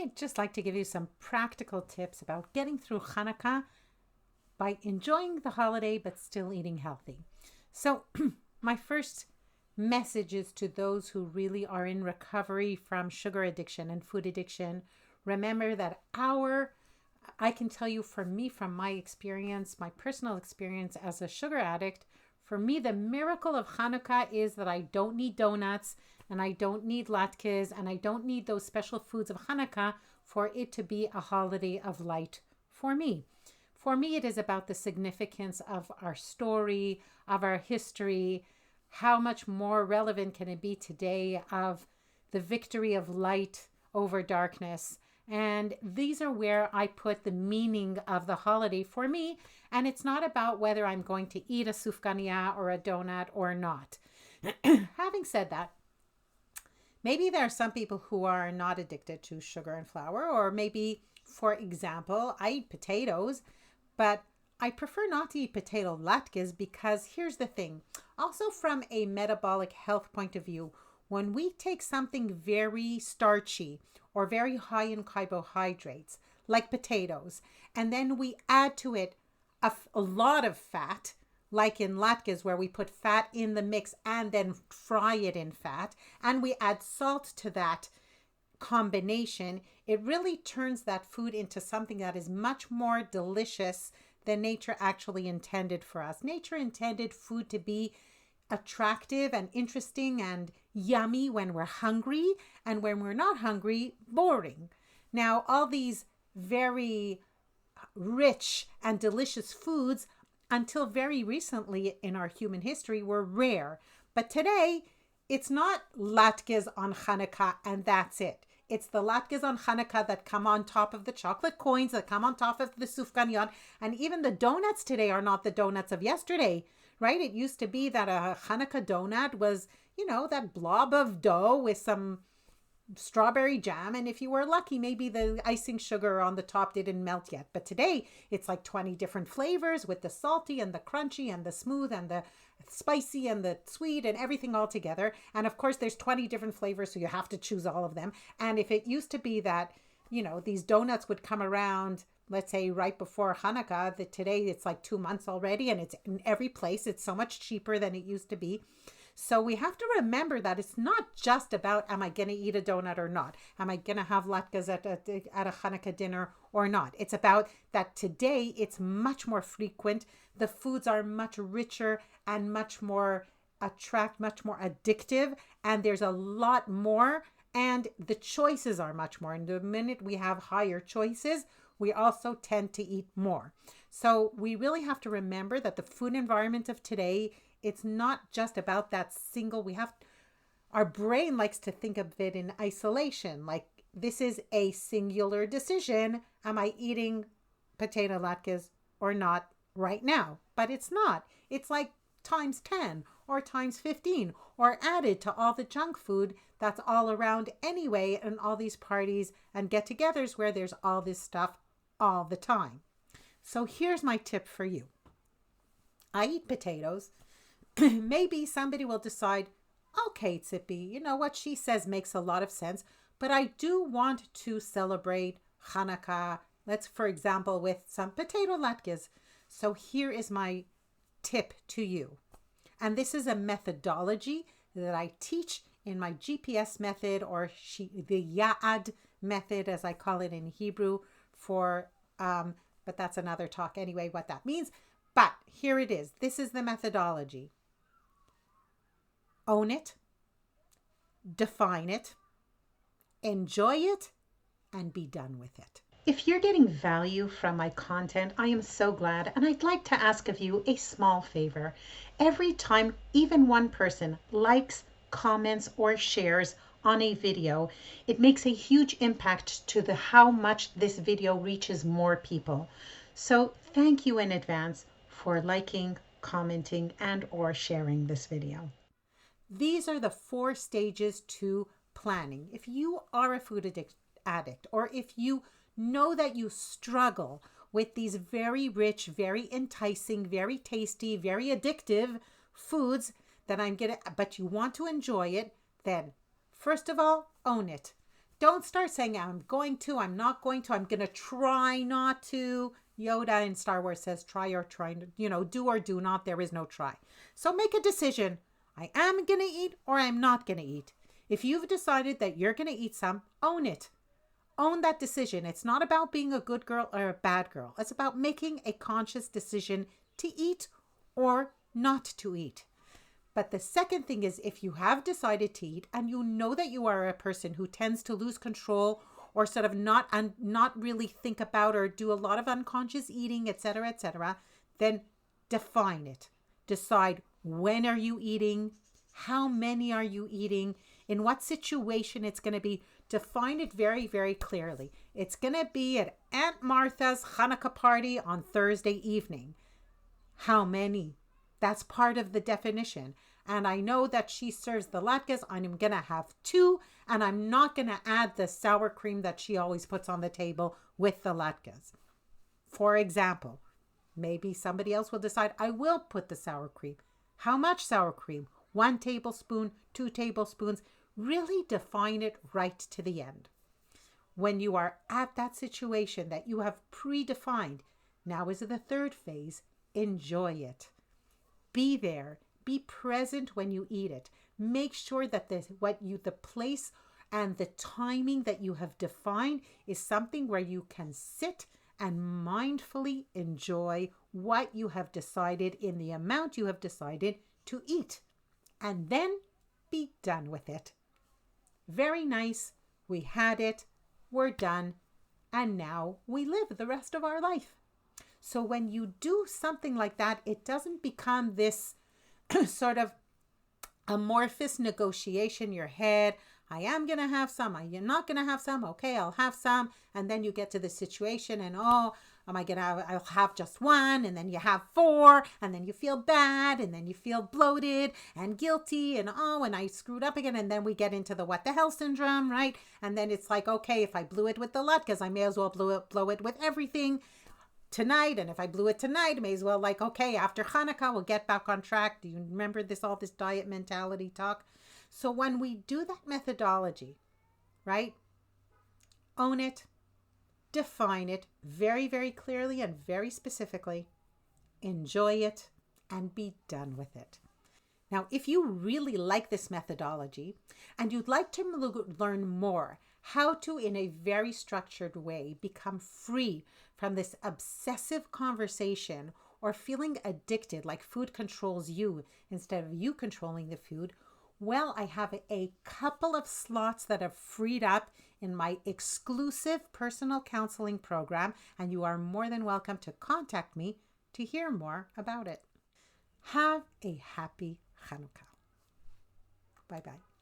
I'd just like to give you some practical tips about getting through Chanukah by enjoying the holiday but still eating healthy. So, my first message is to those who really are in recovery from sugar addiction and food addiction. Remember that I can tell you for me, from my experience, my personal experience as a sugar addict, for me, the miracle of Chanukah is that I don't need donuts and I don't need latkes and I don't need those special foods of Chanukah for it to be a holiday of light for me. For me, it is about the significance of our story, of our history. How much more relevant can it be today of the victory of light over darkness? And these are where I put the meaning of the holiday for me. And it's not about whether I'm going to eat a sufganiyah or a donut or not. Having said that, maybe there are some people who are not addicted to sugar and flour, or maybe, for example, I eat potatoes, but I prefer not to eat potato latkes because here's the thing. Also, from a metabolic health point of view, when we take something very starchy or very high in carbohydrates, like potatoes, and then we add to it a lot of fat, like in latkes where we put fat in the mix and then fry it in fat, and we add salt to that combination, it really turns that food into something that is much more delicious than nature actually intended for us. Nature intended food to be attractive and interesting and yummy when we're hungry, and when we're not hungry, boring. Now, all these very rich and delicious foods, until very recently in our human history, were rare. But today, it's not latkes on Chanukah and that's it. It's the latkes on Chanukah that come on top of the chocolate coins, that come on top of the sufganiyot, and even the donuts today are not the donuts of yesterday, right? It used to be that a Chanukah donut was, that blob of dough with some strawberry jam, and if you were lucky, maybe the icing sugar on the top didn't melt yet. But today it's like 20 different flavors with the salty and the crunchy and the smooth and the spicy and the sweet and everything all together. And of course there's 20 different flavors, so you have to choose all of them. And if it used to be that these donuts would come around, let's say right before Hanukkah, that today it's like 2 months already, and it's in every place. It's so much cheaper than it used to be. So we have to remember that it's not just about, am I going to eat a donut or not? Am I going to have latkes at a Hanukkah dinner or not? It's about that today it's much more frequent. The foods are much richer and much more much more addictive. And there's a lot more, and the choices are much more. And the minute we have higher choices, we also tend to eat more. So we really have to remember that the food environment of today, it's not just about that single. Our brain likes to think of it in isolation. Like, this is a singular decision. Am I eating potato latkes or not right now? But it's not. It's like times 10 or times 15 or added to all the junk food that's all around anyway, and all these parties and get-togethers where there's all this stuff all the time. So here's my tip for you. I eat potatoes. Maybe somebody will decide, okay, Tzipi, what she says makes a lot of sense, but I do want to celebrate Chanukah, for example, with some potato latkes. So here is my tip to you. And this is a methodology that I teach in my GPS method, or the Ya'ad method, as I call it in Hebrew, but that's another talk anyway, what that means. But here it is. This is the methodology. Own it, define it, enjoy it, and be done with it. If you're getting value from my content, I am so glad, and I'd like to ask of you a small favor. Every time even one person likes, comments, or shares on a video, it makes a huge impact to how much this video reaches more people. So thank you in advance for liking, commenting, and or sharing this video. These are the 4 stages to planning. If you are a food addict, or if you know that you struggle with these very rich, very enticing, very tasty, very addictive foods but you want to enjoy it, then first of all, own it. Don't start saying, I'm going to, I'm not going to, I'm going to try not to. Yoda in Star Wars says, try or try, do or do not. There is no try. So make a decision. I am going to eat or I'm not going to eat. If you've decided that you're going to eat some, own it. Own that decision. It's not about being a good girl or a bad girl. It's about making a conscious decision to eat or not to eat. But the second thing is, if you have decided to eat and you know that you are a person who tends to lose control or sort of not really think about or do a lot of unconscious eating, etc., then define it. Decide, when are you eating? How many are you eating? In what situation it's going to be? Define it very, very clearly. It's going to be at Aunt Martha's Chanukah party on Thursday evening. How many? That's part of the definition. And I know that she serves the latkes. I'm going to have 2, and I'm not going to add the sour cream that she always puts on the table with the latkes. For example, maybe somebody else will decide, I will put the sour cream. How much sour cream? 1 tablespoon, 2 tablespoons. Really define it right to the end. When you are at that situation that you have predefined, now is the third phase. Enjoy it. Be there. Be present when you eat it. Make sure that the place and the timing that you have defined is something where you can sit and mindfully enjoy what you have decided in the amount you have decided to eat. And then be done with it. Very nice. We had it. We're done. And now we live the rest of our life. So when you do something like that, it doesn't become this sort of amorphous negotiation in your head. I am going to have some. Are you not going to have some? Okay, I'll have some. And then you get to the situation and, I'll have just 1. And then you have 4. And then you feel bad. And then you feel bloated and guilty. And, and I screwed up again. And then we get into the what the hell syndrome, right? And then it's like, okay, if I blew it with the latkes, I may as well blow it with everything tonight. And if I blew it tonight, I may as well okay, after Chanukah, we'll get back on track. Do you remember all this diet mentality talk? So when we do that methodology, right, own it, define it very, very clearly and very specifically, enjoy it, and be done with it. Now, if you really like this methodology and you'd like to learn more how to, in a very structured way, become free from this obsessive conversation or feeling addicted, like food controls you instead of you controlling the food, well, I have a couple of slots that have freed up in my exclusive personal counseling program, and you are more than welcome to contact me to hear more about it. Have a happy Chanukah. Bye-bye.